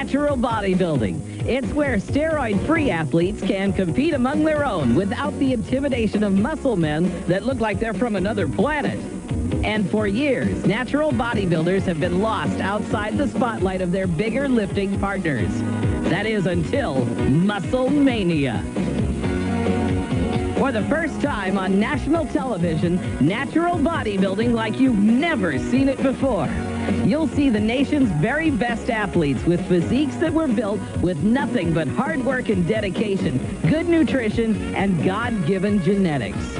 Natural bodybuilding. It's where steroid-free athletes can compete among their own without the intimidation of muscle men that look like they're from another planet. And for years, natural bodybuilders have been lost outside the spotlight of their bigger lifting partners. That is until Musclemania. For the first time on national television, natural bodybuilding like you've never seen it before. You'll see the nation's very best athletes with physiques that were built with nothing but hard work and dedication, good nutrition, and God-given genetics.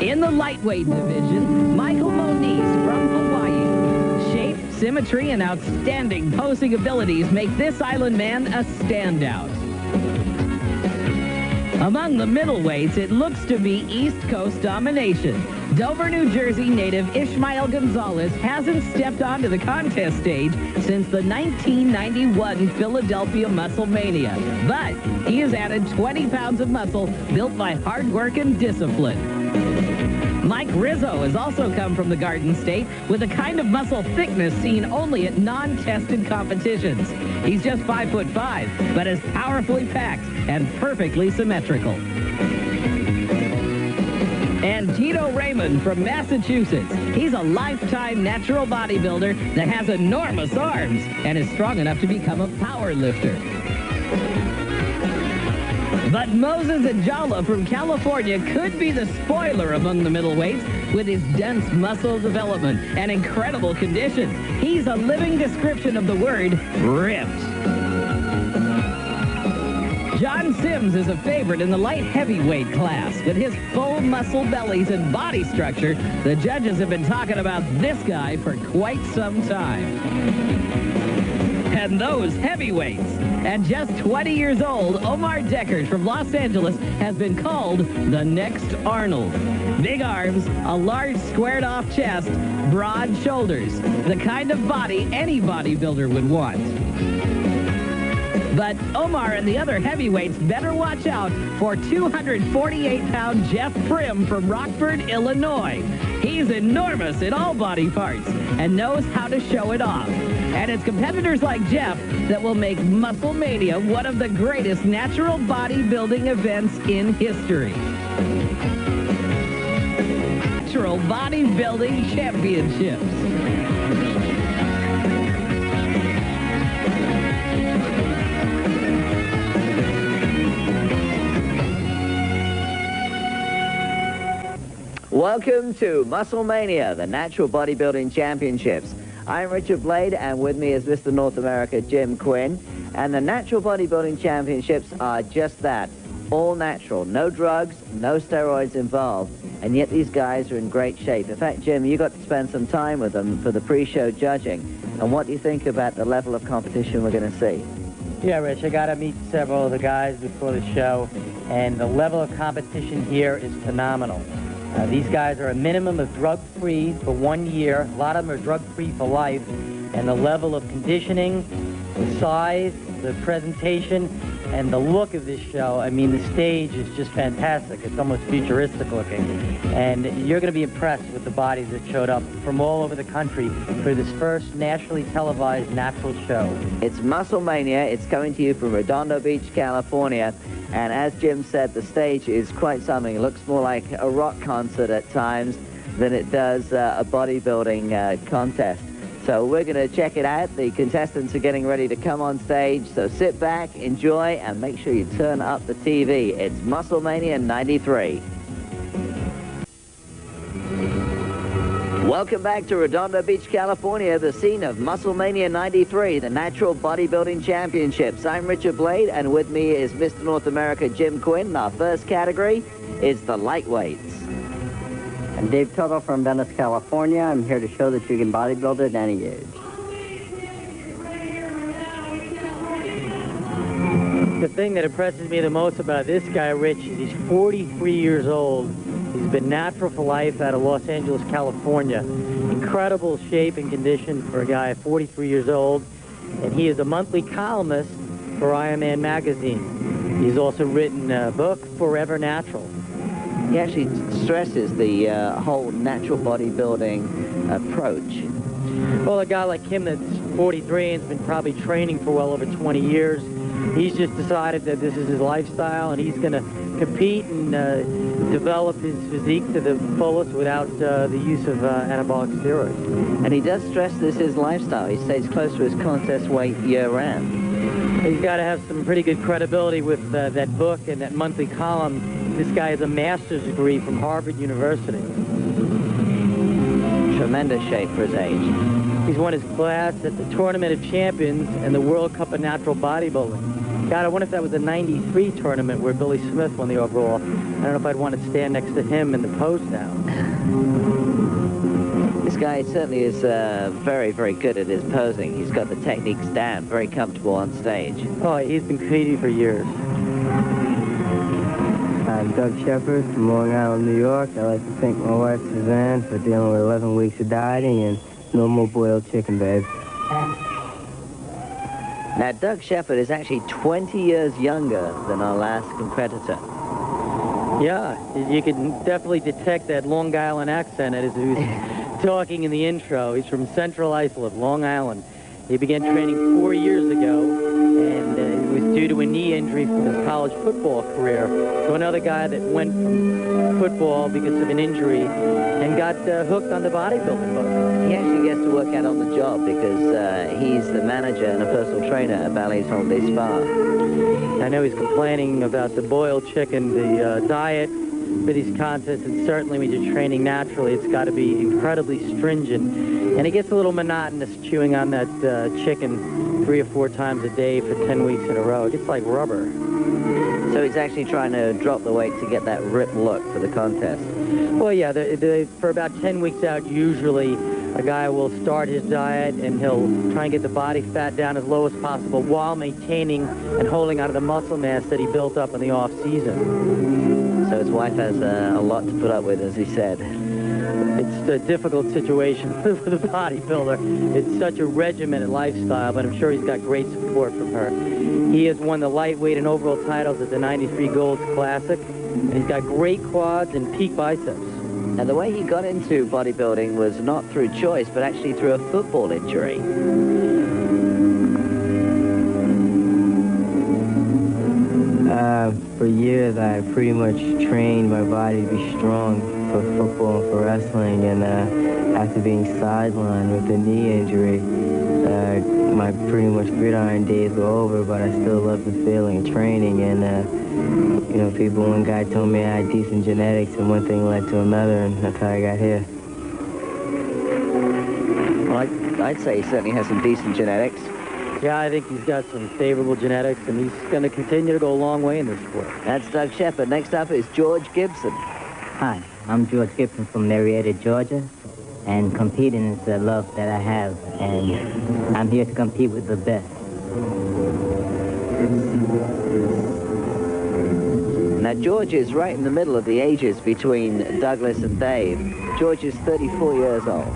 In the lightweight division, Michael Moniz from Hawaii. Shape, symmetry, and outstanding posing abilities make this island man a standout. Among the middleweights, it looks to be East Coast domination. Dover, New Jersey native Ishmael Gonzalez hasn't stepped onto the contest stage since the 1991 Philadelphia Musclemania, but he has added 20 pounds of muscle built by hard work and discipline. Mike Rizzo has also come from the Garden State with a kind of muscle thickness seen only at non-tested competitions. He's just 5'5", but is powerfully packed and perfectly symmetrical. And Tito Raymond from Massachusetts. He's a lifetime natural bodybuilder that has enormous arms and is strong enough to become a power lifter. But Moses Ajala from California could be the spoiler among the middleweights with his dense muscle development and incredible condition. He's a living description of the word ripped. John Sims is a favorite in the light heavyweight class. With his full muscle bellies and body structure, the judges have been talking about this guy for quite some time. And those heavyweights. At just 20 years old, Omar Deckers from Los Angeles has been called the next Arnold. Big arms, a large squared-off chest, broad shoulders. The kind of body any bodybuilder would want. But Omar and the other heavyweights better watch out for 248-pound Jeff Prim from Rockford, Illinois. He's enormous in all body parts and knows how to show it off. And it's competitors like Jeff that will make Musclemania one of the greatest natural bodybuilding events in history. Natural Bodybuilding Championships. Welcome to Musclemania, the Natural Bodybuilding Championships. I'm Richard Blade, and with me is Mr. North America, Jim Quinn. And the Natural Bodybuilding Championships are just that, all natural. No drugs, no steroids involved. And yet these guys are in great shape. In fact, Jim, you got to spend some time with them for the pre-show judging. And what do you think about the level of competition we're going to see? Yeah, Rich, I got to meet several of the guys before the show, and the level of competition here is phenomenal. These guys are a minimum of drug-free for 1 year. A lot of them are drug-free for life. And the level of conditioning, the size, the presentation, and the look of this show, I mean, the stage is just fantastic. It's almost futuristic looking. And you're going to be impressed with the bodies that showed up from all over the country for this first nationally televised natural show. It's Musclemania. It's coming to you from Redondo Beach, California. And as Jim said, the stage is quite something. It looks more like a rock concert at times than it does a bodybuilding contest. So we're going to check it out. The contestants are getting ready to come on stage. So sit back, enjoy, and make sure you turn up the TV. It's Musclemania 93. Welcome back to Redondo Beach, California, the scene of Musclemania 93, the Natural Bodybuilding Championships. I'm Richard Blade, and with me is Mr. North America, Jim Quinn. Our first category is the lightweights. I'm Dave Tuttle from Venice, California. I'm here to show that you can bodybuild at any age. The thing that impresses me the most about this guy, Rich, is he's 43 years old. He's been natural for life out of Los Angeles, California. Incredible shape and condition for a guy 43 years old. And he is a monthly columnist for Ironman magazine. He's also written a book, Forever Natural. He actually stresses the whole natural bodybuilding approach. Well, a guy like him that's 43 and has been probably training for well over 20 years. He's just decided that this is his lifestyle, and he's going to compete and develop his physique to the fullest without the use of anabolic steroids. And he does stress this is his lifestyle. He stays close to his contest weight year-round. He's got to have some pretty good credibility with that book and that monthly column. This guy has a master's degree from Harvard University. Tremendous shape for his age. He's won his class at the Tournament of Champions and the World Cup of Natural Bodybuilding. God, I wonder if that was the '93 tournament where Billy Smith won the overall. I don't know if I'd want to stand next to him in the pose now. This guy certainly is very, very good at his posing. He's got the techniques down, very comfortable on stage. Oh, he's been competing for years. I'm Doug Shepard from Long Island, New York. I'd like to thank my wife, Suzanne, for dealing with 11 weeks of dieting and no more boiled chicken, babe. Now, Doug Shepard is actually 20 years younger than our last competitor. Yeah, you can definitely detect that Long Island accent as he was talking in the intro. He's from Central Islip, Long Island. He began training 4 years ago, and it was due to a knee injury from his college football career. So another guy that went from football because of an injury and got hooked on the bodybuilding book. He actually gets to work out on the job because he's the manager and a personal trainer at Bally's Holiday Spa. I know he's complaining about the boiled chicken, the diet for these contests, and certainly when you're training naturally, it's got to be incredibly stringent. And it gets a little monotonous chewing on that chicken 3 or 4 times a day for 10 weeks in a row. It gets like rubber. So he's actually trying to drop the weight to get that ripped look for the contest. Well, yeah, for about 10 weeks out, usually a guy will start his diet and he'll try and get the body fat down as low as possible while maintaining and holding onto the muscle mass that he built up in the off-season. So his wife has a lot to put up with, as he said. It's a difficult situation for the bodybuilder. It's such a regimented lifestyle, but I'm sure he's got great support from her. He has won the lightweight and overall titles at the '93 Golds Classic, and he's got great quads and peak biceps. And the way he got into bodybuilding was not through choice, but actually through a football injury. For years, I pretty much trained my body to be strong for football and for wrestling, and after being sidelined with a knee injury, my pretty much gridiron days were over, but I still love the feeling of training, and you know, one guy told me I had decent genetics, and one thing led to another, and that's how I got here. Well, I'd say he certainly has some decent genetics. Yeah, I think he's got some favorable genetics, and he's going to continue to go a long way in this sport. That's Doug Shepard. Next up is George Gibson. Hi, I'm George Gibson from Marietta, Georgia, and competing is the love that I have, and I'm here to compete with the best. Now, George is right in the middle of the ages between Douglas and Dave. George is 34 years old.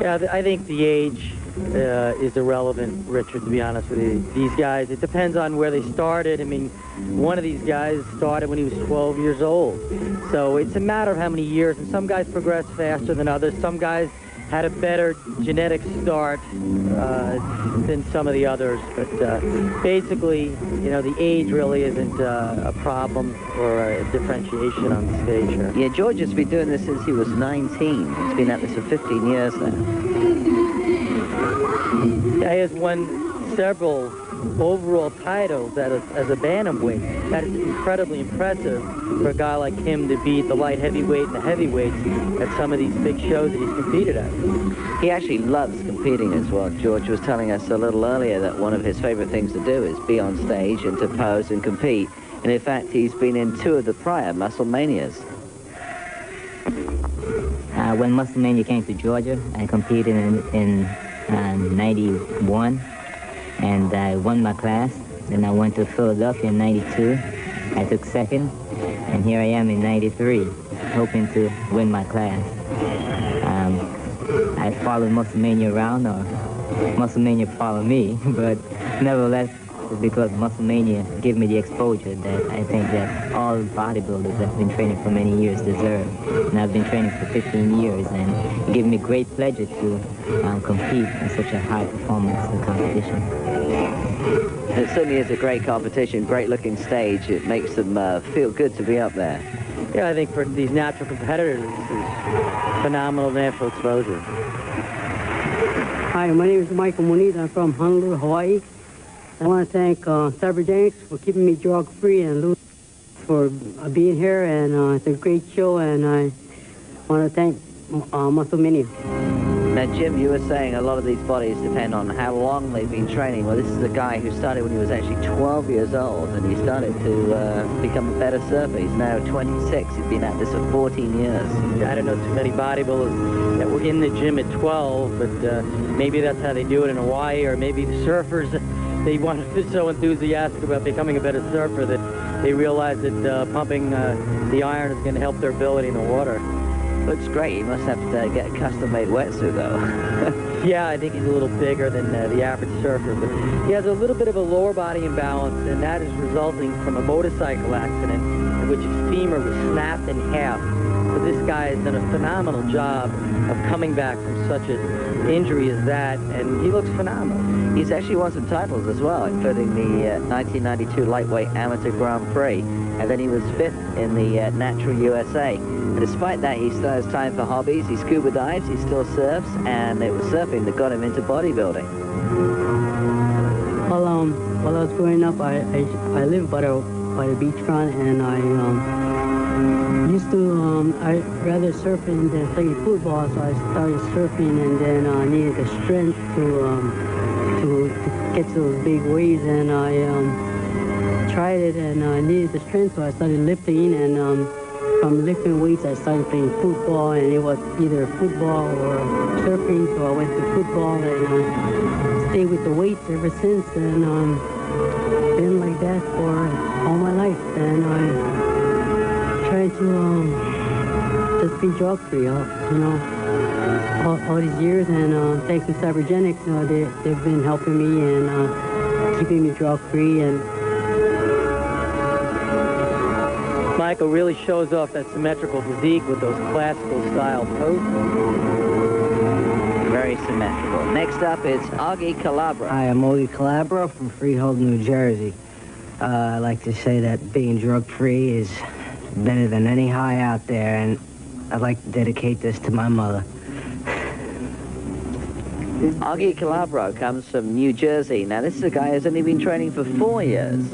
Yeah, I think the age is irrelevant, Richard, to be honest with you. These guys, it depends on where they started. I mean, one of these guys started when he was 12 years old. So it's a matter of how many years, and some guys progress faster than others. Some guys had a better genetic start than some of the others. But basically, you know, the age really isn't a problem or a differentiation on the stage here. Yeah, George has been doing this since he was 19. He's been at this for 15 years now. He has won several overall titles as a bantamweight. That is incredibly impressive for a guy like him to beat the light heavyweight and the heavyweights at some of these big shows that he's competed at. He actually loves competing as well. George was telling us a little earlier that one of his favorite things to do is be on stage and to pose and compete. And in fact, he's been in 2 of the prior Musclemanias. When Musclemania came to Georgia, I competed in 91, and I won my class. Then I went to Philadelphia in 92. I took second, and here I am in 93, hoping to win my class. I followed Musclemania around, or Musclemania followed me, but nevertheless, is because Musclemania gave me the exposure that I think that all bodybuilders that have been training for many years deserve. And I've been training for 15 years, and it gave me great pleasure to compete in such a high performance competition. It certainly is a great competition, great looking stage. It makes them feel good to be up there. Yeah, I think for these natural competitors, this is phenomenal natural exposure. Hi, my name is Michael Muniz. I'm from Honolulu, Hawaii. I want to thank Cyberdynamics for keeping me drug-free and Lou for being here, and it's a great show, and I want to thank Musclemania. Now, Jim, you were saying a lot of these bodies depend on how long they've been training. Well, this is a guy who started when he was actually 12 years old, and he started to become a better surfer. He's now 26. He's been at this for 14 years. I don't know too many bodybuilders that were in the gym at 12, but maybe that's how they do it in Hawaii, or maybe the surfers, they want to be so enthusiastic about becoming a better surfer that they realize that pumping the iron is going to help their ability in the water. Looks great. He must have to get a custom-made wetsuit, though. Yeah, I think he's a little bigger than the average surfer, but he has a little bit of a lower body imbalance, and that is resulting from a motorcycle accident in which his femur was snapped in half. So this guy has done a phenomenal job of coming back from such an injury as that, and he looks phenomenal. He's actually won some titles as well, including the 1992 Lightweight Amateur Grand Prix, and then he was 5th in the Natural USA. And despite that, he still has time for hobbies. He scuba dives, he still surfs, and it was surfing that got him into bodybuilding. Well, while I was growing up, I lived by the beachfront, and I used to, I'd rather surfing than playing football, so I started surfing, and then I needed the strength to get to those big waves, and I tried it, and I needed the strength, so I started lifting, and from lifting weights, I started playing football, and it was either football or surfing, so I went to football, and stayed with the weights ever since, and been like that for all my life, and I try to just be drug-free, you know, all these years, and thanks to Cyberdynamics, they've been helping me and keeping me drug-free, and Michael really shows off that symmetrical physique with those classical style poses. Very symmetrical. Next up is Augie Calabra. Hi, I'm Augie Calabra from Freehold, New Jersey. I like to say that being drug-free is better than any high out there, and I'd like to dedicate this to my mother. Augie Calabro comes from New Jersey. Now, this is a guy who's only been training for 4 years.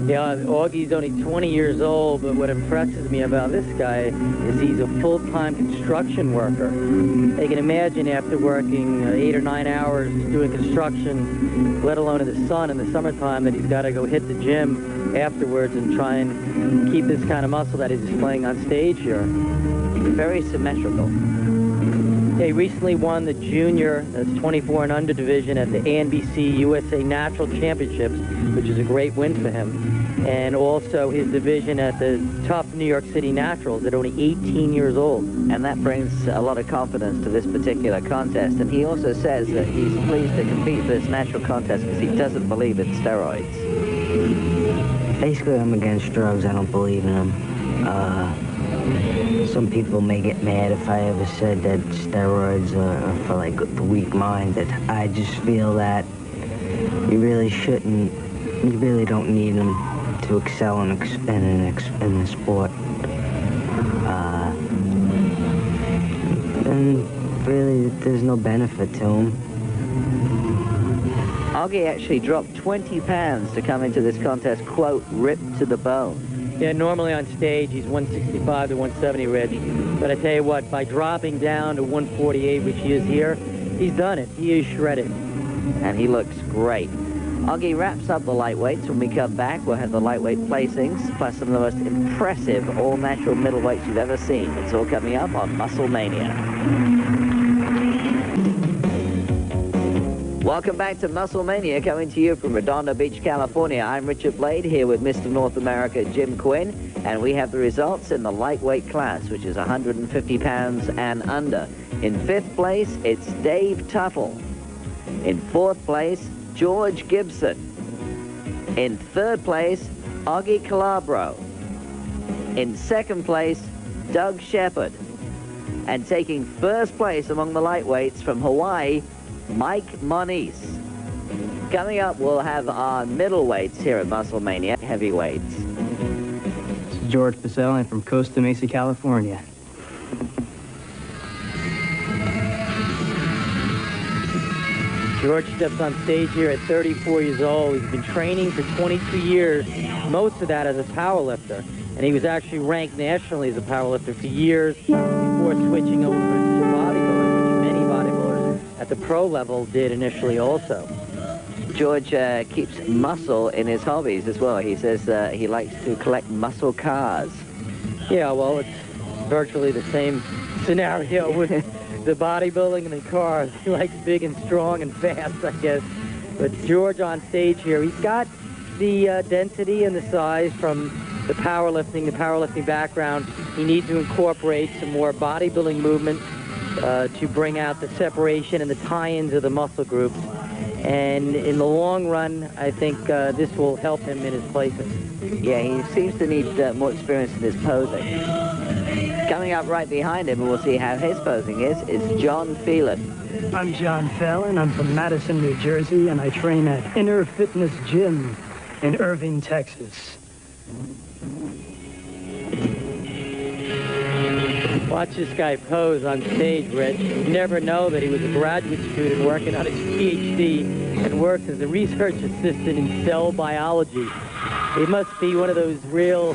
Yeah, Augie's only 20 years old, but what impresses me about this guy is he's a full-time construction worker. You can imagine after working 8 or 9 hours doing construction, let alone in the sun in the summertime, that he's got to go hit the gym afterwards and try and keep this kind of muscle that he's displaying on stage here. Very symmetrical. He recently won the junior, that's 24 and under division at the ANBC USA Natural Championships, which is a great win for him. And also his division at the tough New York City Naturals at only 18 years old. And that brings a lot of confidence to this particular contest. And he also says that he's pleased to compete for this natural contest because he doesn't believe in steroids. Basically, I'm against drugs. I don't believe in them. Some people may get mad if I ever said that steroids are for like the weak-minded. I just feel that you really shouldn't, you really don't need them to excel in the sport. And really, there's no benefit to them. Augie actually dropped 20 pounds to come into this contest, quote, ripped to the bone. Yeah, normally on stage he's 165 to 170, Rich. But I tell you what, by dropping down to 148, which he is here, he's done it. He is shredded. And he looks great. Augie wraps up the lightweights. When we come back, we'll have the lightweight placings, plus some of the most impressive all-natural middleweights you've ever seen. It's all coming up on Musclemania. Welcome back to Musclemania, coming to you from Redondo Beach, California. I'm Richard Blade, here with Mr. North America, Jim Quinn, and we have the results in the lightweight class, which is 150 pounds and under. In 5th place, it's Dave Tuttle. In 4th place, George Gibson. In third place, Augie Calabro. In second place, Doug Shepard. And taking first place among the lightweights from Hawaii, Mike Moniz. Coming up, we'll have our middleweights here at Musclemania, heavyweights. This is George Pacell. I'm from Costa Mesa, California. George steps on stage here at 34 years old. He's been training for 22 years, most of that as a powerlifter. And he was actually ranked nationally as a powerlifter for years before switching over to bodybuilding, which many bodybuilders at the pro level did initially also. George keeps muscle in his hobbies as well. He says he likes to collect muscle cars. Yeah, well, it's virtually the same scenario with the bodybuilding and the cars. He likes big and strong and fast, I guess. But George on stage here, he's got the density and the size from the powerlifting background. He needs to incorporate some more bodybuilding movement to bring out the separation and the tie-ins of the muscle groups. And in the long run, I think this will help him in his placing. Yeah, he seems to need more experience in his posing. Coming up right behind him, and we'll see how his posing is John Phelan. I'm John Phelan. I'm from Madison, New Jersey, and I train at Inner Fitness Gym in Irving, Texas. Watch this guy pose on stage, Rich. You never know that he was a graduate student working on his PhD and works as a research assistant in cell biology. It must be one of those real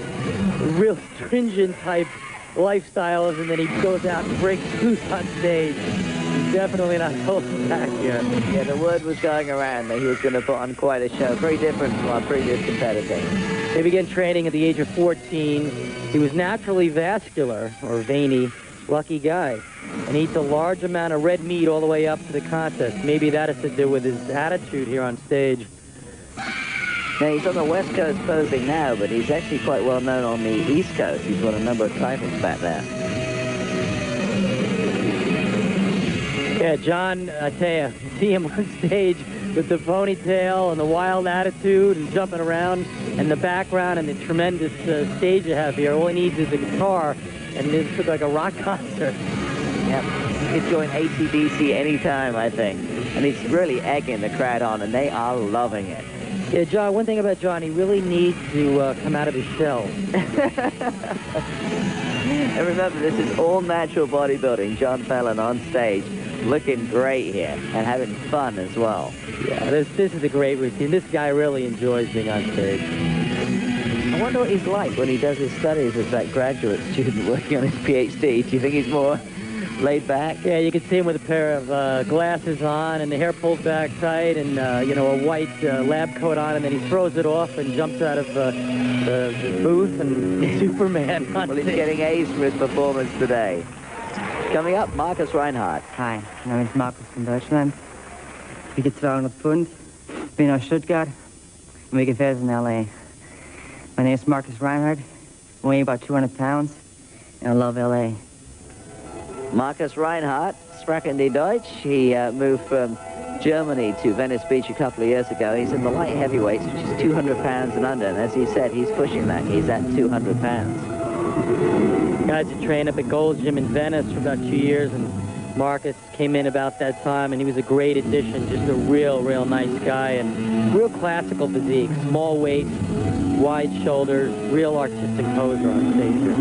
stringent type lifestyles, and then he goes out and breaks loose on stage. He's definitely not holding back here. Yeah, the word was going around that he was going to put on quite a show. Very different from our previous competitors. He began training at the age of 14. He was naturally vascular, or veiny, lucky guy. And he eats a large amount of red meat all the way up to the contest. Maybe that has to do with his attitude here on stage. Now, he's on the West Coast posing now, but he's actually quite well known on the East Coast. He's won a number of titles back there. Yeah, John, I tell you, see him on stage with the ponytail and the wild attitude and jumping around, and the background and the tremendous stage you have here. All he needs is a guitar, and this looks like a rock concert. Yep, he could join AC/DC anytime, I think. And he's really egging the crowd on, and they are loving it. Yeah, John, one thing about John, he really needs to come out of his shell. And remember, this is all natural bodybuilding. John Phelan on stage, looking great here, and having fun as well. Yeah, this is a great routine. This guy really enjoys being on stage. I wonder what he's like when he does his studies as that graduate student working on his PhD. Do you think he's more laid back? Yeah, you can see him with a pair of glasses on and the hair pulled back tight and, you know, a white lab coat on, and then he throws it off and jumps out of the booth and Superman on Well, he's stage. getting A's for his performance today. Coming up, Marcus Reinhardt. Hi, mein Name ist Markus von Deutschland. Ich wiege 200 Pfund, bin aus Stuttgart und wiege fest in LA. My name is Marcus Reinhardt, I weigh about 200 pounds, and I love LA. Marcus Reinhardt, Sprachen die Deutsch. He moved from Germany to Venice Beach a couple of years ago. He's in the light heavyweights, which is 200 pounds and under. And as he said, he's pushing that. He's at 200 pounds. Guys who trained up at Gold's Gym in Venice for about 2 years, and Marcus came in about that time, and he was a great addition. Just a real nice guy, and real classical physique. Small waist, wide shoulders, real artistic poser on stage here.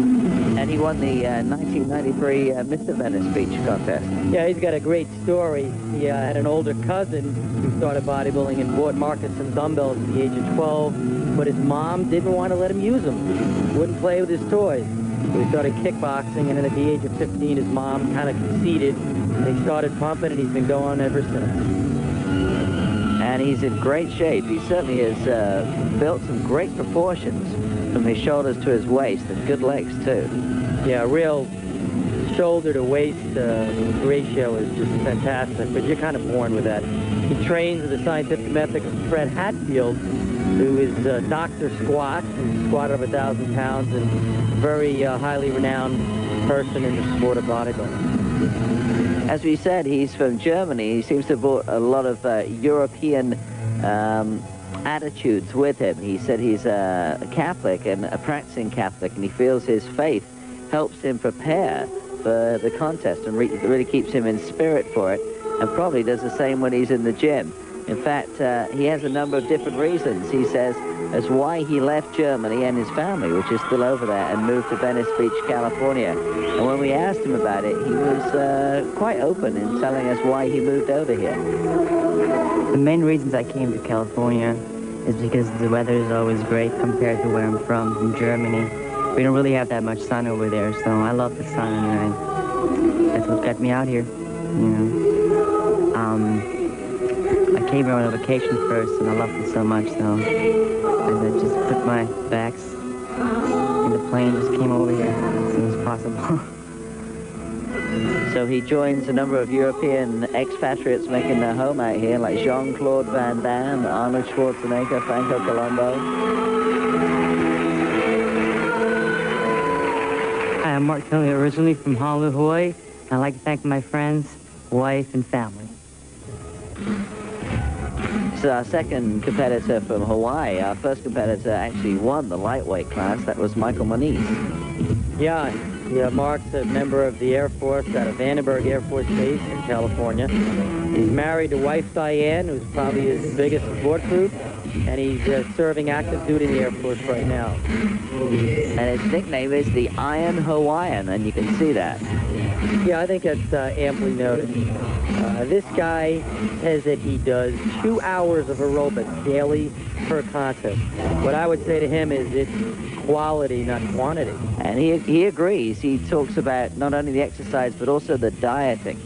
And he won the 1993 Mr. Venice Beach contest. Yeah, he's got a great story. He had an older cousin who started bodybuilding and bought Marcus some dumbbells at the age of 12, but his mom didn't want to let him use them. Wouldn't play with his toys. So he started kickboxing, and then at the age of 15, his mom kind of conceded. They started pumping, and he's been going ever since. And he's in great shape. He certainly has built some great proportions from his shoulders to his waist, and good legs, too. Yeah, real shoulder to waist ratio is just fantastic, but you're kind of born with that. He trains with the scientific method of Fred Hatfield, who is Dr. Squat, who squatted over 1,000 pounds, and a very highly renowned person in the sport of bodybuilding. As we said, he's from Germany. He seems to have brought a lot of European attitudes with him. He said he's a Catholic and a practicing Catholic, and he feels his faith helps him prepare for the contest and really keeps him in spirit for it, and probably does the same when he's in the gym. In fact, he has a number of different reasons, he says, as why he left Germany and his family, which is still over there, and moved to Venice Beach, California. And when we asked him about it, he was quite open in telling us why he moved over here. The main reasons I came to California is because the weather is always great compared to where I'm from Germany. We don't really have that much sun over there, so I love the sun, and that's what got me out here, you know. I came here on a vacation first, and I loved it so much, so I just put my bags in the plane, just came over here as soon as possible. So he joins a number of European expatriates making their home out here, like Jean-Claude Van Damme, Arnold Schwarzenegger, Franco Colombo. Hi, I'm Mark Tony, originally from Honolulu, Hawaii. I'd like to thank my friends, wife, and family. So our second competitor from Hawaii, our first competitor actually won the lightweight class. That was Michael Moniz. Yeah, Mark's a member of the Air Force out of Vandenberg Air Force Base in California. He's married to wife Diane, who's probably his biggest support group, and he's serving active duty in the Air Force right now. And his nickname is the Iron Hawaiian, and you can see that. Yeah, I think that's amply noted. This guy says that he does 2 hours of aerobics daily per contest. What I would say to him is it's quality, not quantity. And he agrees. He talks about not only the exercise, but also the dieting.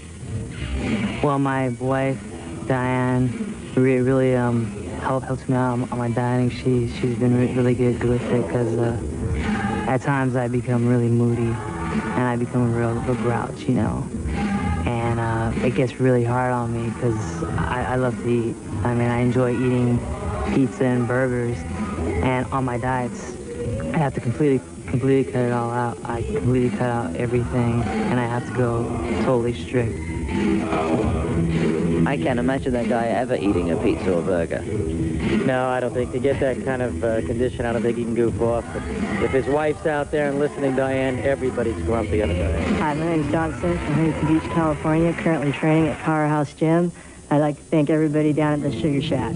Well, my wife, Diane, really helps me out on my dieting. She's been really good with it, because at times I become really moody, and I become a real grouch, you know. And it gets really hard on me, because I love to eat. I mean, I enjoy eating pizza and burgers, and on my diets, I have to completely cut it all out. I completely cut out everything, and I have to go totally strict. I can't imagine that guy ever eating a pizza or burger. No, I don't think. To get that kind of condition, I don't think he can goof off. But if his wife's out there and listening, Diane, everybody's grumpy on Diane. Hi, my name is Johnson from Huntington Beach, California, currently training at Powerhouse Gym. I'd like to thank everybody down at the Sugar Shack.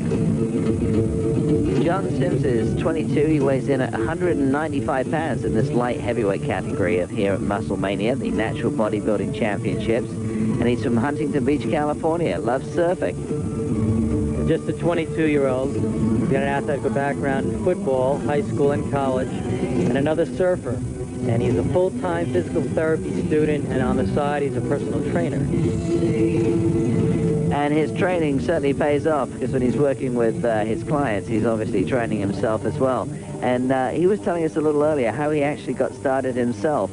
John Sims is 22. He weighs in at 195 pounds in this light heavyweight category of here at Musclemania, the Natural Bodybuilding Championships. And he's from Huntington Beach, California. Loves surfing. Just a 22-year-old. He's got an athletic background in football, high school, and college, and another surfer. And he's a full-time physical therapy student, and on the side, he's a personal trainer. And his training certainly pays off, because when he's working with his clients, he's obviously training himself as well. And he was telling us a little earlier how he actually got started himself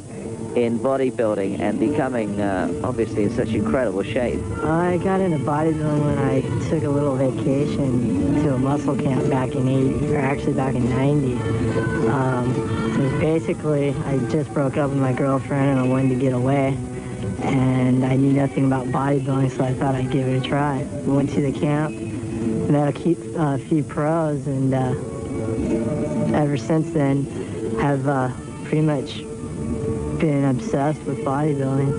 in bodybuilding and becoming, obviously, in such incredible shape. I got into bodybuilding when I took a little vacation to a muscle camp back in back in 90. It was basically, I just broke up with my girlfriend and I wanted to get away. And I knew nothing about bodybuilding, so I thought I'd give it a try. Went to the camp, met a few pros, and ever since then have pretty much been obsessed with bodybuilding.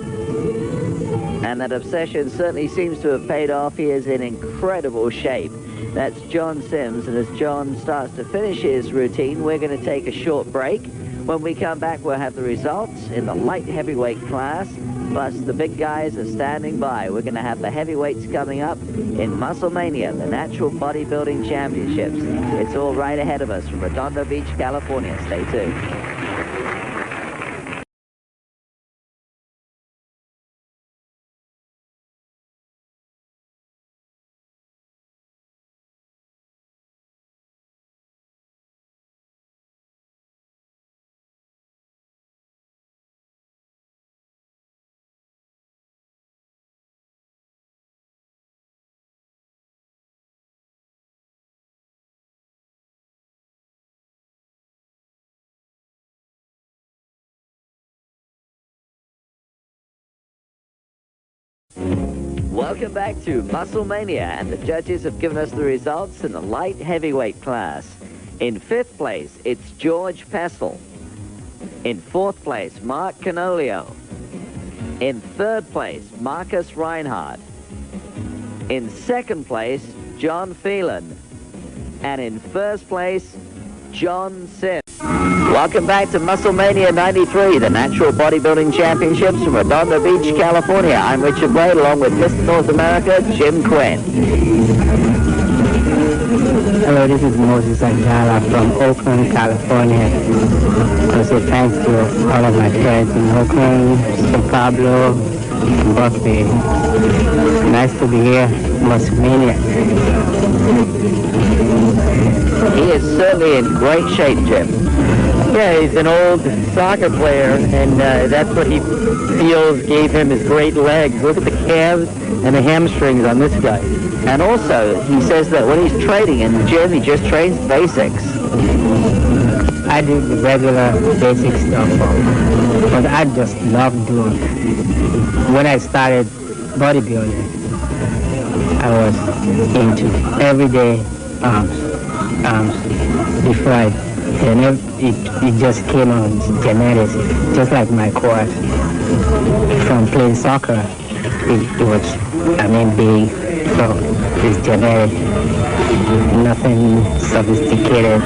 And that obsession certainly seems to have paid off. He is in incredible shape. That's John Sims, and as John starts to finish his routine, we're going to take a short break. When we come back, we'll have the results in the light heavyweight class, plus the big guys are standing by. We're going to have the heavyweights coming up in Musclemania, the Natural Bodybuilding Championships. It's all right ahead of us from Redondo Beach, California. Stay tuned. Welcome back to Musclemania, and the judges have given us the results in the light heavyweight class. In 5th place, it's George Pessel. In 4th place, Mark Canolio. In 3rd place, Marcus Reinhardt. In 2nd place, John Phelan. And in 1st place, John Sims. Welcome back to Musclemania 93, the Natural Bodybuilding Championships from Redondo Beach, California. I'm Richard Blade, along with Mr. North America, Jim Quinn. Hello, this is Moses Ayala from Oakland, California. Also, thanks to all of my friends in Oakland, San Pablo, Berkeley. Nice to be here, Musclemania. He is certainly in great shape, Jim. Yeah, he's an old soccer player, and that's what he feels gave him his great legs. Look at the calves and the hamstrings on this guy. And also, he says that when he's training in the gym, he just trains basics. I do the regular basic stuff, but I just love doing it. When I started bodybuilding, I was into everyday arms. Before it just came on genetics, just like my course. From playing soccer, it was, big, so it's genetic, nothing sophisticated.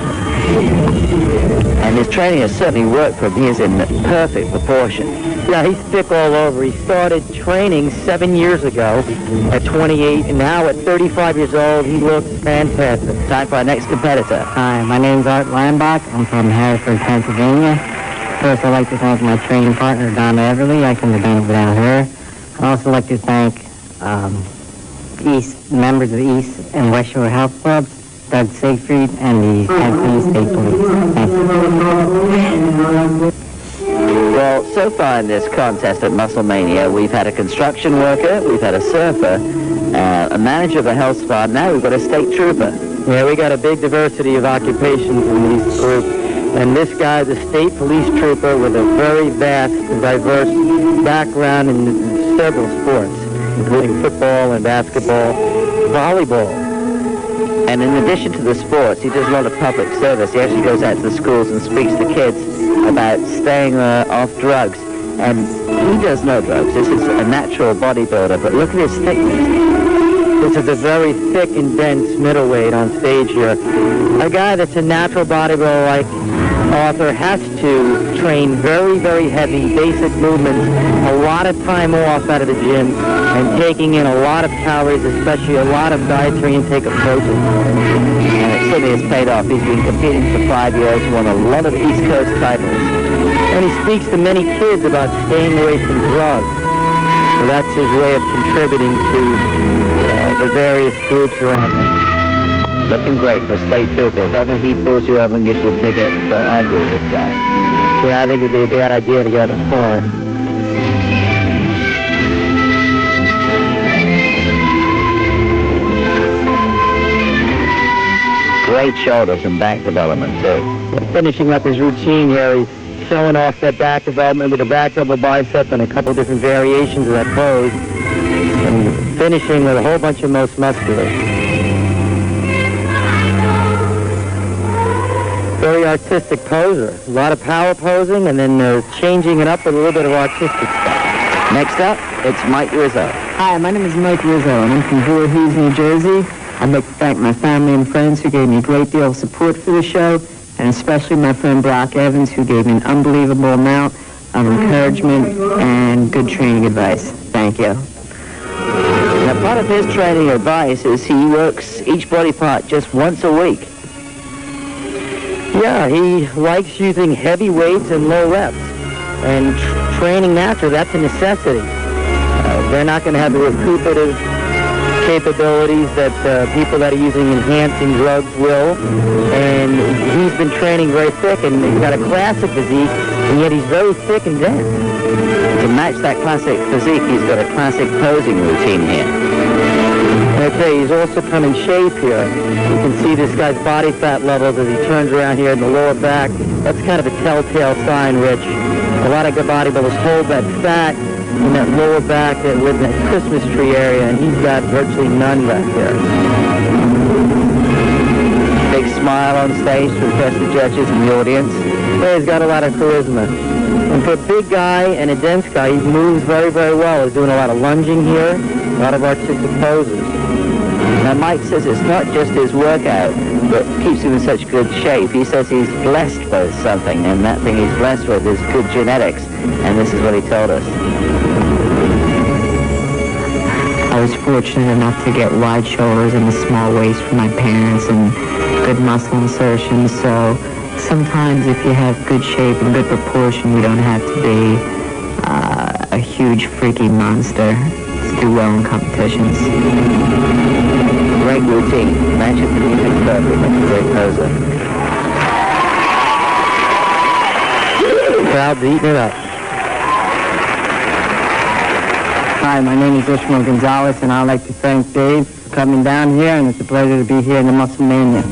And his training has certainly worked for him. He is in perfect proportion. Yeah, he's thick all over. He started training 7 years ago at 28, and now at 35 years old, he looks fantastic. Time for our next competitor. Hi, my name's Art Lambach. I'm from Harrisburg, Pennsylvania. First, I'd like to thank my training partner, Donna Everly. I couldn't have done it without her. I'd also like to thank members of the East and West Shore Health Clubs, Doug Siegfried, and the Pennsylvania State Police. Thank you. Well, so far in this contest at Musclemania, we've had a construction worker, we've had a surfer, a manager of a health spa, now we've got a state trooper. Yeah, we got a big diversity of occupations in these groups. And this guy's a state police trooper with a very vast and diverse background in several sports, including football and basketball, volleyball. And in addition to the sports, he does a lot of public service. He actually goes out to the schools and speaks to kids about staying off drugs. And he does no drugs. This is a natural bodybuilder, but look at his thickness. This is a very thick and dense middleweight on stage here. A guy that's a natural bodybuilder like Arthur has to train very, very heavy basic movements, a lot of time off out of the gym, and taking in a lot of calories, especially a lot of dietary intake of protein. And it certainly has paid off. He's been competing for 5 years, won a lot of East Coast titles. And he speaks to many kids about staying away from drugs. So that's his way of contributing to the various groups around him. Looking great for state trooper. If ever he pulls you up and gets you a ticket, don't argue with this guy. Yeah, I think it'd be a bad idea to get a car. Great shoulders and back development, too. Finishing up his routine here, he's showing off that back development with a back double bicep and a couple different variations of that pose. And finishing with a whole bunch of most muscular. Very artistic poser. A lot of power posing and then changing it up with a little bit of artistic stuff. Next up, it's Mike Rizzo. Hi, my name is Mike Rizzo, and I'm from Voorhees, New Jersey. I'd like to thank my family and friends who gave me a great deal of support for the show, and especially my friend Brock Evans, who gave me an unbelievable amount of encouragement and good training advice. Thank you. Now, part of his training advice is he works each body part just once a week. Yeah, he likes using heavy weights and low reps. And training natural, that's a necessity. They're not going to have the recuperative capabilities that people that are using enhancing drugs will. And he's been training very thick, and he's got a classic physique, and yet he's very thick and dense. To match that classic physique, he's got a classic posing routine here. Okay, he's also come in shape here. You can see this guy's body fat levels as he turns around here in the lower back. That's kind of a telltale sign, Rich. A lot of good bodybuilders hold that fat in that lower back with that Christmas tree area, and he's got virtually none back there. Big smile on stage to impress the judges and the audience. Yeah, he's got a lot of charisma. And for a big guy and a dense guy, he moves very, very well. He's doing a lot of lunging here, a lot of artistic poses. Now, Mike says it's not just his workout that keeps him in such good shape. He says he's blessed with something, and that thing he's blessed with is good genetics. And this is what he told us. I was fortunate enough to get wide shoulders and a small waist from my parents and good muscle insertion. So sometimes if you have good shape and good proportion, you don't have to be a huge freaky monster to do well in competitions. Great routine. Matches the music perfectly. Great poser. Crowd's eating it up. Hi, my name is Ishmael Gonzalez, and I'd like to thank Dave for coming down here, and it's a pleasure to be here in the Musclemania.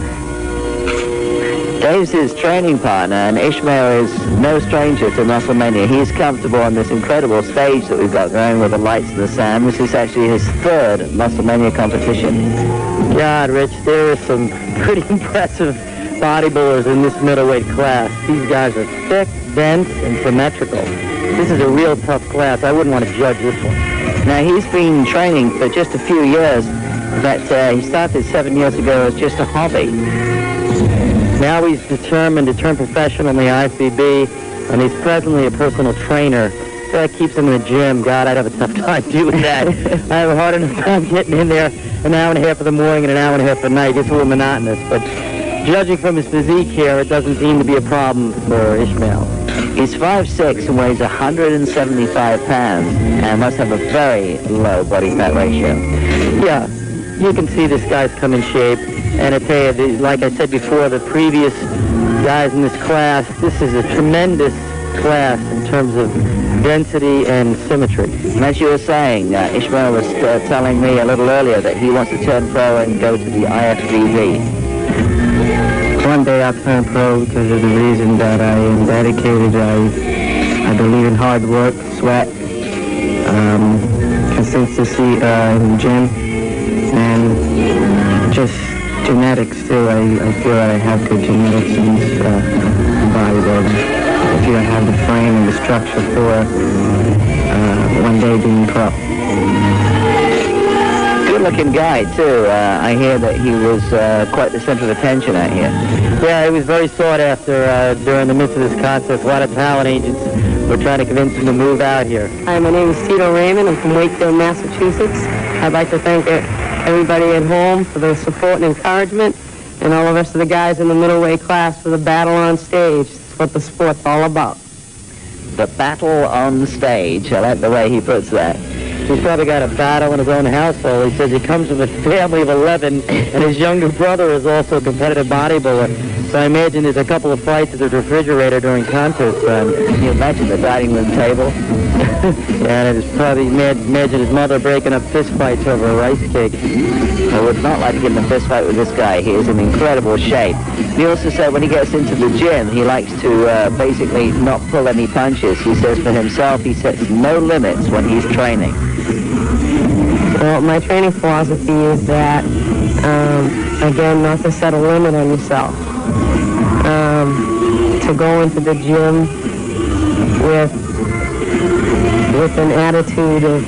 Dave's his training partner, and Ishmael is no stranger to Musclemania. He's comfortable on this incredible stage that we've got going with the lights and the sound. This is actually his third Musclemania competition. God, Rich, there are some pretty impressive bodybuilders in this middleweight class. These guys are thick, dense, and symmetrical. This is a real tough class. I wouldn't want to judge this one. Now, he's been training for just a few years, but he started 7 years ago as just a hobby. Now he's determined to turn professional in the IFBB, and he's presently a personal trainer. So that keeps him in the gym. God, I'd have a tough time doing that. I have a hard enough time getting in there an hour and a half in the morning and an hour and a half at night. It gets a little monotonous, but judging from his physique here, it doesn't seem to be a problem for Ishmael. He's 5'6" and weighs 175 pounds and must have a very low body fat ratio. Yeah, you can see this guy's come in shape. And I tell you, like I said before, the previous guys in this class, this is a tremendous class in terms of density and symmetry. And as you were saying, Ishmael was telling me a little earlier that he wants to turn pro and go to the IFBB. One day I'll turn pro because of the reason that I am dedicated. I believe in hard work, sweat, consistency in the gym, and just genetics too. I feel that I have good genetics in this bodybuilding. I feel I have the frame and the structure for one day being pro. Good-looking guy, too. I hear that he was quite the center of attention out here. Yeah, he was very sought after during the midst of this contest. A lot of talent agents were trying to convince him to move out here. Hi, my name is Tito Raymond. I'm from Wakefield, Massachusetts. I'd like to thank everybody at home for their support and encouragement, and all the rest of the guys in the middleweight class for the battle on stage. That's what the sport's all about. The battle on stage. I like the way he puts that. He's probably got a battle in his own household. He says he comes from a family of 11, and his younger brother is also a competitive bodybuilder. So I imagine there's a couple of fights at the refrigerator during contest time. Can you imagine the dining room table? And it's probably imagine his mother breaking up fist fights over a rice cake. I would not like to get in a fist fight with this guy. He is in incredible shape. He also said when he gets into the gym, he likes to basically not pull any punches. He says for himself, he sets no limits when he's training. Well, my training philosophy is that, again, not to set a limit on yourself. To go into the gym with an attitude of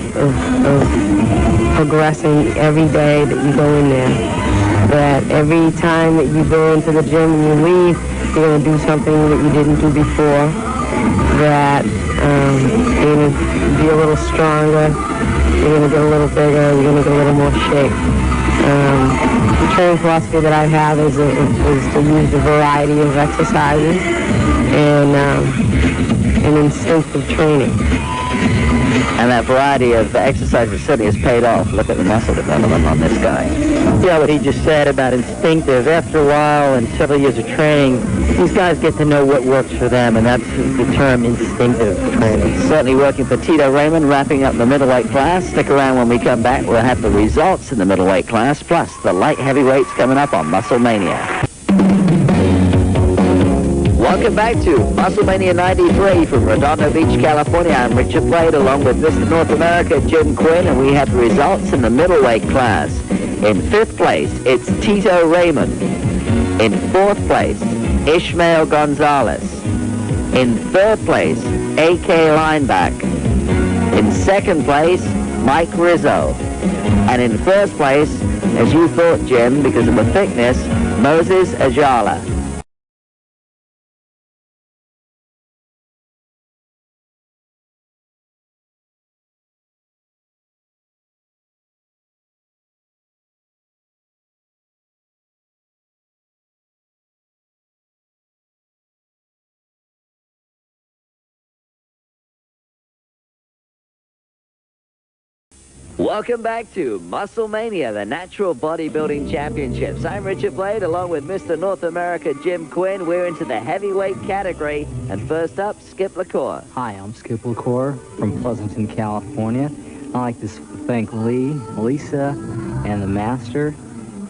progressing every day that you go in there. That every time that you go into the gym and you leave, you're going to do something that you didn't do before. That you're going to be a little stronger, you're going to get a little bigger, you're going to get a little more shape. The training philosophy that I have is to use a variety of exercises and instinctive training. And that variety of exercises certainly has paid off. Look at the muscle development on this guy. Yeah, what he just said about instinctive. After a while and several years of training, these guys get to know what works for them, and that's the term instinctive training. Certainly working for Tito Raymond, wrapping up the middleweight class. Stick around when we come back. We'll have the results in the middleweight class, plus the light heavyweights coming up on Musclemania. Welcome back to Musclemania 93 from Redondo Beach, California. I'm Richard Blade along with Mr. North America, Jim Quinn, and we have the results in the middleweight class. In 5th place, it's Tito Raymond. In 4th place, Ishmael Gonzalez. In 3rd place, A.K. Lineback. In 2nd place, Mike Rizzo. And in 1st place, as you thought, Jim, because of the thickness, Moses Ajala. Welcome back to Musclemania, the Natural Bodybuilding Championships. I'm Richard Blade, along with Mr. North America, Jim Quinn. We're into the heavyweight category. And first up, Skip LaCour. Hi, I'm Skip LaCour from Pleasanton, California. I'd like to thank Lee, Lisa, and the Master.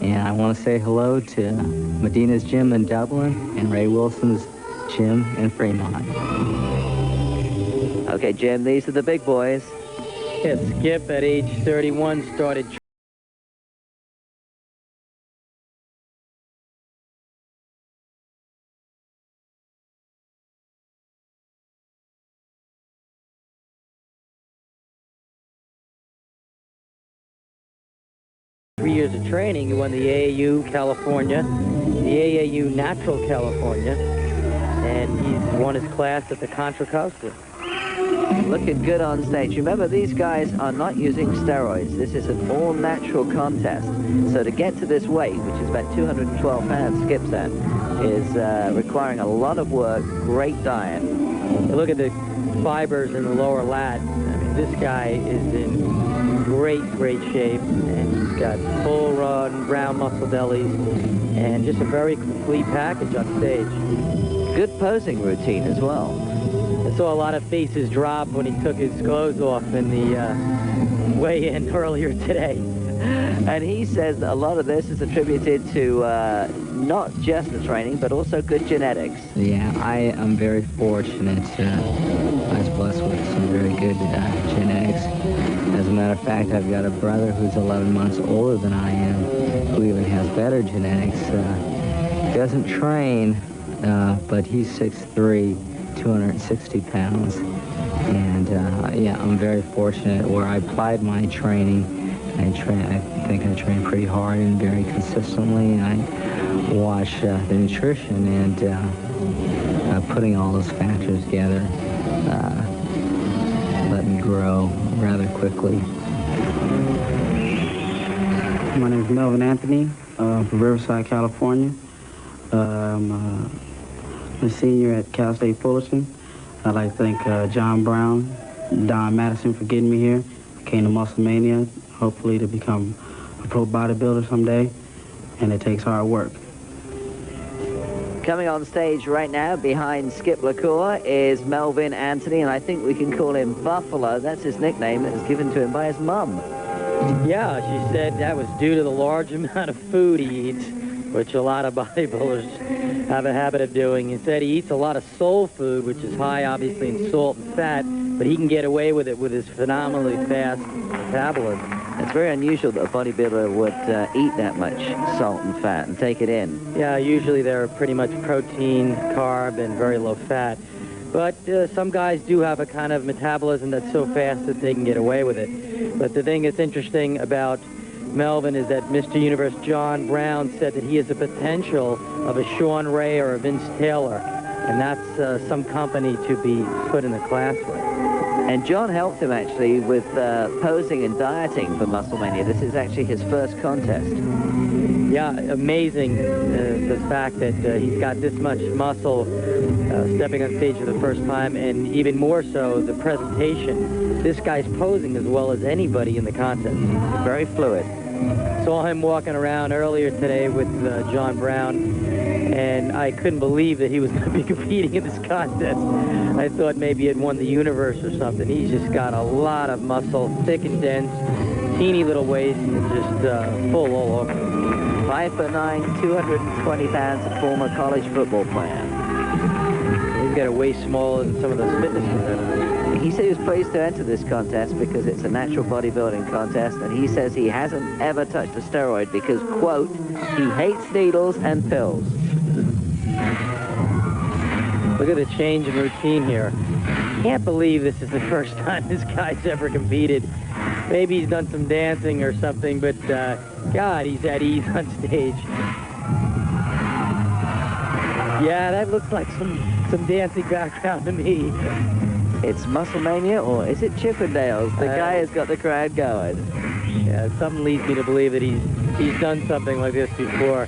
And I want to say hello to Medina's Gym in Dublin and Ray Wilson's Gym in Fremont. Okay, Jim, these are the big boys. Yeah, Skip at age 31 started 3 years of training. He won the AAU California, the AAU Natural California, and he's won his class at the Contra Costa. Looking good on stage. Remember, these guys are not using steroids. This is an all-natural contest. So to get to this weight, which is about 212 pounds, Skip's at, is requiring a lot of work, great diet. Look at the fibers in the lower lat. I mean, this guy is in great shape, and he's got full round muscle bellies, and just a very complete package on stage. Good posing routine as well. I saw a lot of faces drop when he took his clothes off in the weigh-in earlier today. And he says that a lot of this is attributed to not just the training, but also good genetics. Yeah, I am very fortunate. I was blessed with some very good genetics. As a matter of fact, I've got a brother who's 11 months older than I am, who even has better genetics. He doesn't train, but he's 6'3", 260 pounds. And yeah, I'm very fortunate where I applied my training. I think I train pretty hard and very consistently, and I watch the nutrition and putting all those factors together let me grow rather quickly. My name is Melvin Anthony from Riverside, California. I'm a senior at Cal State Fullerton. I'd like to thank John Brown, Don Madison for getting me here. I came to Musclemania, hopefully to become a pro bodybuilder someday, and it takes hard work. Coming on stage right now behind Skip LaCour is Melvin Anthony, and I think we can call him Buffalo. That's his nickname that was given to him by his mum. Yeah, she said that was due to the large amount of food he eats, which a lot of bodybuilders have a habit of doing. He said he eats a lot of soul food, which is high, obviously, in salt and fat, but he can get away with it with his phenomenally fast metabolism. It's very unusual that a bodybuilder would eat that much salt and fat and take it in. Yeah, usually they're pretty much protein, carb, and very low fat. But some guys do have a kind of metabolism that's so fast that they can get away with it. But the thing that's interesting about Melvin is that Mr. Universe John Brown said that he has the potential of a Sean Ray or a Vince Taylor, and that's some company to be put in the class with. And John helped him actually with posing and dieting for Musclemania. This is actually his first contest. Yeah, amazing the fact that he's got this much muscle stepping on stage for the first time, and even more so the presentation. This guy's posing as well as anybody in the contest. Very fluid. Saw him walking around earlier today with John Brown, and I couldn't believe that he was going to be competing in this contest. I thought maybe he had won the universe or something. He's just got a lot of muscle, thick and dense, teeny little waist, and just full all over. 5'9", 220 pounds, a former college football player. got a way smaller than some of those fitness competitors. He said he was pleased to enter this contest because it's a natural bodybuilding contest, and he says he hasn't ever touched a steroid because, quote, he hates needles and pills. Look at the change in routine here. Can't believe this is the first time this guy's ever competed. Maybe he's done some dancing or something, but God, he's at ease on stage. Yeah, that looks like some dancing background to me. It's Musclemania, or is it Chippendales? The guy has got the crowd going. Yeah, something leads me to believe that he's done something like this before.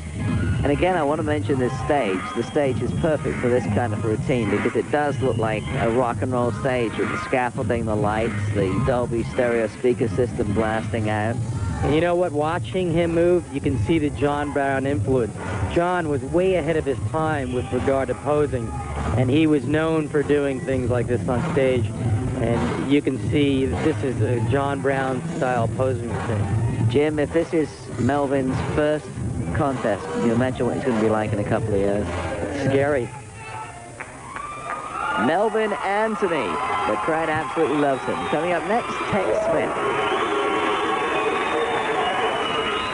And again, I want to mention this stage. The stage is perfect for this kind of routine because it does look like a rock and roll stage with the scaffolding, the lights, the Dolby stereo speaker system blasting out. And you know what? Watching him move, you can see the John Brown influence. John was way ahead of his time with regard to posing, and he was known for doing things like this on stage. And you can see this is a John Brown style posing routine. Jim, if this is Melvin's first contest, can you imagine what it's going to be like in a couple of years? Scary. Melvin Anthony. The crowd absolutely loves him. Coming up next, Tex Smith.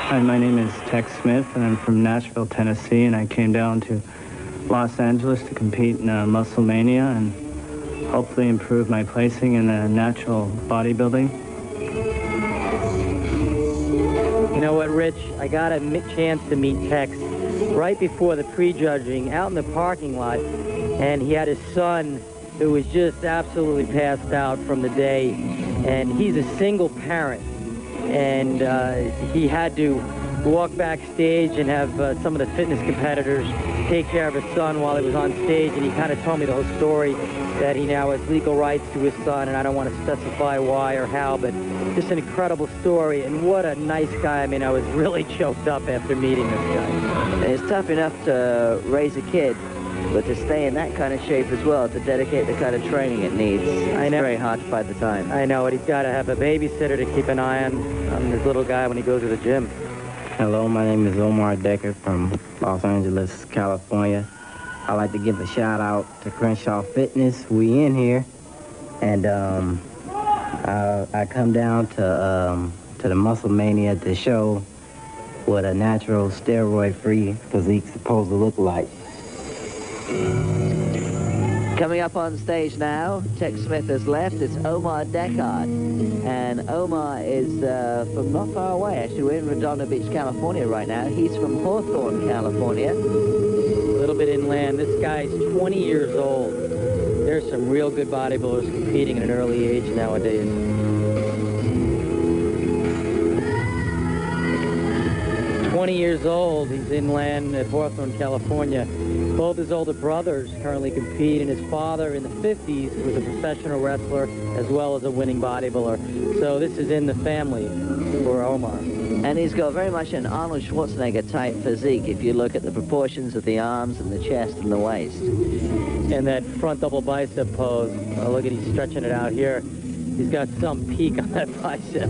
Hi, my name is Tex Smith, and I'm from Nashville, Tennessee, and I came down to Los Angeles to compete in Musclemania and hopefully improve my placing in natural bodybuilding. You know what, Rich? I got a chance to meet Tex right before the prejudging out in the parking lot, and he had his son who was just absolutely passed out from the day, and he's a single parent, and he had to walk backstage and have some of the fitness competitors take care of his son while he was on stage, and he kind of told me the whole story that he now has legal rights to his son, and I don't want to specify why or how, but just an incredible story, and what a nice guy. I mean, I was really choked up after meeting this guy. It's tough enough to raise a kid, but to stay in that kind of shape as well, to dedicate the kind of training it needs, it's very hard to find the time. I know, and he's got to have a babysitter to keep an eye on this little guy when he goes to the gym. Hello, my name is Omar Decker from Los Angeles, California. I'd like to give a shout out to Crenshaw Fitness. We in here, and I come down to the Musclemania to show what a natural steroid-free physique supposed to look like. Coming up on stage now, Tex Smith has left. It's Omar Deckard. And Omar is from not far away, actually. We're in Redondo Beach, California right now. He's from Hawthorne, California. A little bit inland. This guy's 20 years old. There's some real good bodybuilders competing at an early age nowadays. Years old. He's inland at Hawthorne, California. Both his older brothers currently compete, and his father in the 50s was a professional wrestler as well as a winning bodybuilder. So this is in the family for Omar. And he's got very much an Arnold Schwarzenegger type physique if you look at the proportions of the arms and the chest and the waist. And that front double bicep pose. Look at, he's stretching it out here. He's got some peak on that bicep.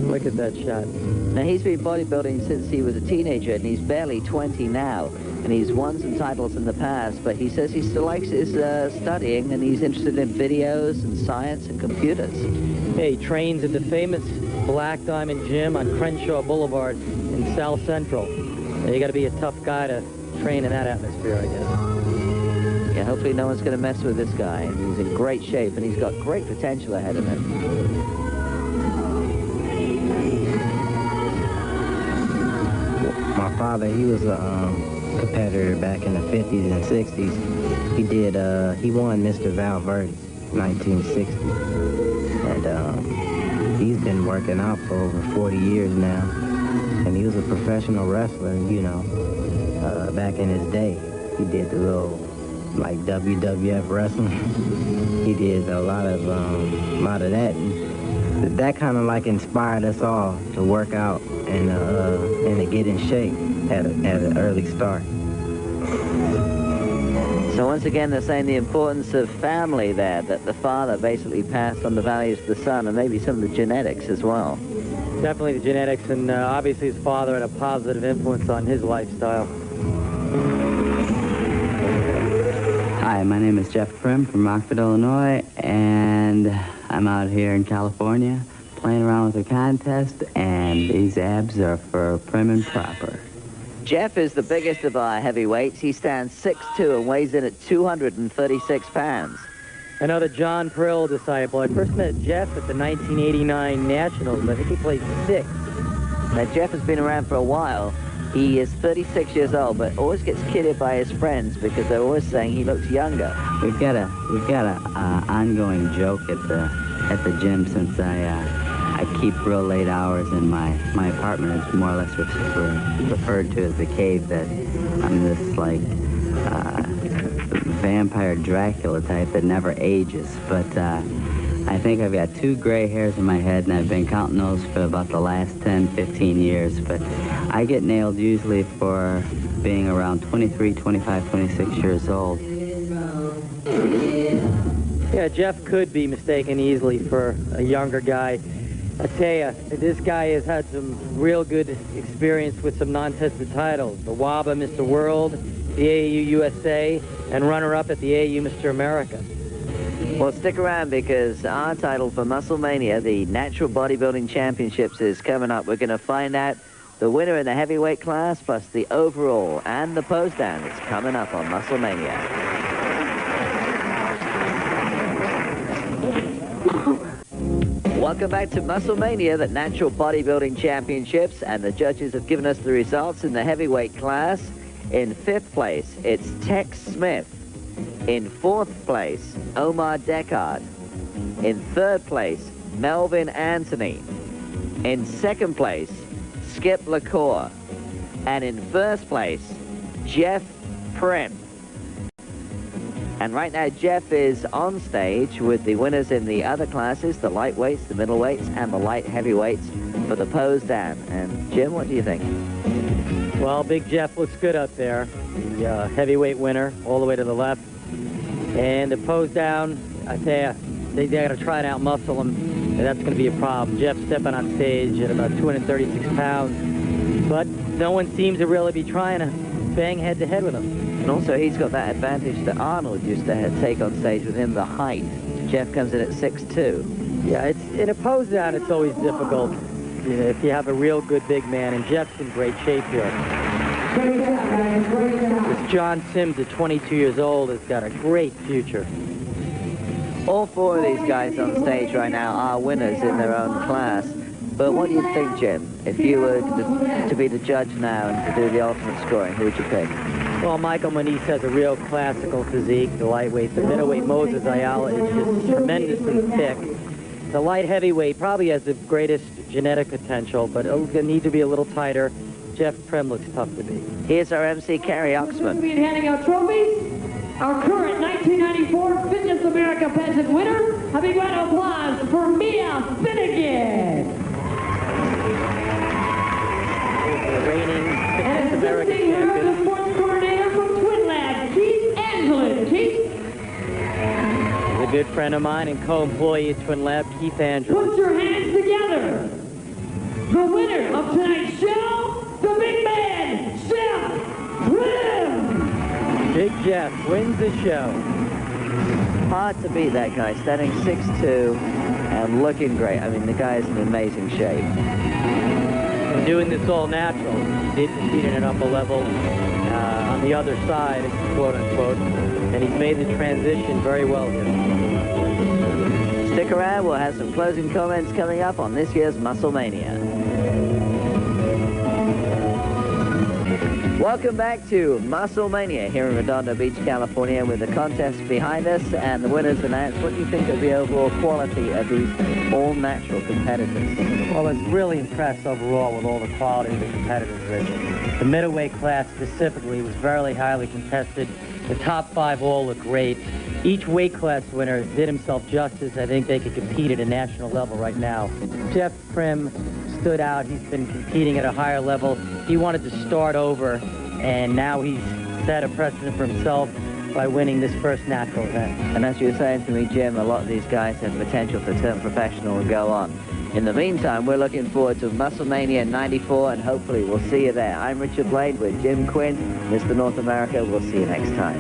Look at that shot. Now, he's been bodybuilding since he was a teenager, and he's barely 20 now. And he's won some titles in the past, but he says he still likes his studying, and he's interested in videos and science and computers. Hey, he trains at the famous Black Diamond Gym on Crenshaw Boulevard in South Central. You got to be a tough guy to train in that atmosphere, I guess. Yeah, hopefully no one's going to mess with this guy. He's in great shape, and he's got great potential ahead of him. My father, he was a competitor back in the 50s and 60s. He won Mr. Valverde, 1960. And he's been working out for over 40 years now. And he was a professional wrestler, you know, back in his day. He did the little, like, WWF wrestling. He did a lot of that. And that kind of, like, inspired us all to work out and to get in shape at an early start. So once again, they're saying the importance of family there, that the father basically passed on the values to the son, and maybe some of the genetics as well. Definitely the genetics, and obviously his father had a positive influence on his lifestyle. Hi, my name is Jeff Prim from Rockford, Illinois, and I'm out here in California playing around with a contest, and these abs are for prim and proper. Jeff is the biggest of our heavyweights. He stands 6'2" and weighs in at 236 pounds. Another John Prill disciple. I first met Jeff at the 1989 Nationals. I think he played 6. Now, Jeff has been around for a while. He is 36 years old, but always gets kidded by his friends because they're always saying he looks younger. We've got a ongoing joke at the gym since I keep real late hours, and my apartment is more or less referred to as the cave, that I'm this like vampire Dracula type that never ages. But I think I've got 2 gray hairs in my head, and I've been counting those for about the last 10, 15 years. But I get nailed usually for being around 23, 25, 26 years old. Yeah, Jeff could be mistaken easily for a younger guy. I tell you, this guy has had some real good experience with some non-tested titles. The WABA Mr. World, the AAU USA, and runner-up at the AAU Mr. America. Well, stick around because our title for Musclemania, the Natural Bodybuilding Championships, is coming up. We're going to find out the winner in the heavyweight class, plus the overall and the pose down. It's coming up on Musclemania. Welcome back to Musclemania, the Natural Bodybuilding Championships, and the judges have given us the results in the heavyweight class. In 5th place, it's Tex Smith. In 4th place, Omar Deckard. In 3rd place, Melvin Anthony. In 2nd place, Skip LaCour. And in 1st place, Jeff Prim. And right now, Jeff is on stage with the winners in the other classes, the lightweights, the middleweights, and the light heavyweights for the pose down. And Jim, what do you think? Well, Big Jeff looks good up there. The heavyweight winner, all the way to the left. And the pose down, I tell you, they got to try to out-muscle him, and that's going to be a problem. Jeff stepping on stage at about 236 pounds, but no one seems to really be trying to bang head-to-head with him. And also, he's got that advantage that Arnold used to take on stage with him, the height. Jeff comes in at 6'2". Yeah, it's in a pose down, it's always difficult, you know, if you have a real good big man, and Jeff's in great shape here. This John Sims at 22 years old has got a great future. All 4 of these guys on stage right now are winners in their own class. But what do you think, Jim? If you were to be the judge now and to do the ultimate scoring, who would you pick? Well, Michael Moniz has a real classical physique, the lightweight. The middleweight, Moses Ayala, is just tremendously thick. The light heavyweight probably has the greatest genetic potential, but it'll need to be a little tighter. Jeff Prim looks tough to beat. Here's our MC, Carrie Oxman. We'll be handing out trophies. Our current 1994 Fitness America pageant winner. A big round of applause for Mia Finnegan. Reigning Fitness America assisting her, champion. the sports coordinator from Twin Labs, Keith Angelin. Keith? He's a good friend of mine and co-employee at Twin Lab, Keith Angelin. Put your hands together. The winner of tonight's show, the big man, Jeff Prim. Big Jeff wins the show. Hard to beat that guy, standing 6'2" and looking great. I mean, the guy's in amazing shape. And doing this all natural. He did compete at an upper level on the other side, quote unquote, and he's made the transition very well here. Stick around, we'll have some closing comments coming up on this year's Musclemania. Welcome back to Musclemania here in Redondo Beach, California, with the contest behind us and the winners announced. What do you think of the overall quality of these all-natural competitors? Well, I was really impressed overall with all the quality of the competitors. The middleweight class specifically was very highly contested. The top 5 all looked great. Each weight class winner did himself justice. I think they could compete at a national level right now. Jeff Prim stood out. He's been competing at a higher level. He wanted to start over, and now he's set a precedent for himself by winning this first natural event. And as you were saying to me, Jim, a lot of these guys have potential to turn professional and go on. In the meantime, we're looking forward to Musclemania 94, and hopefully we'll see you there. I'm Richard Blade with Jim Quinn, Mr. North America. We'll see you next time.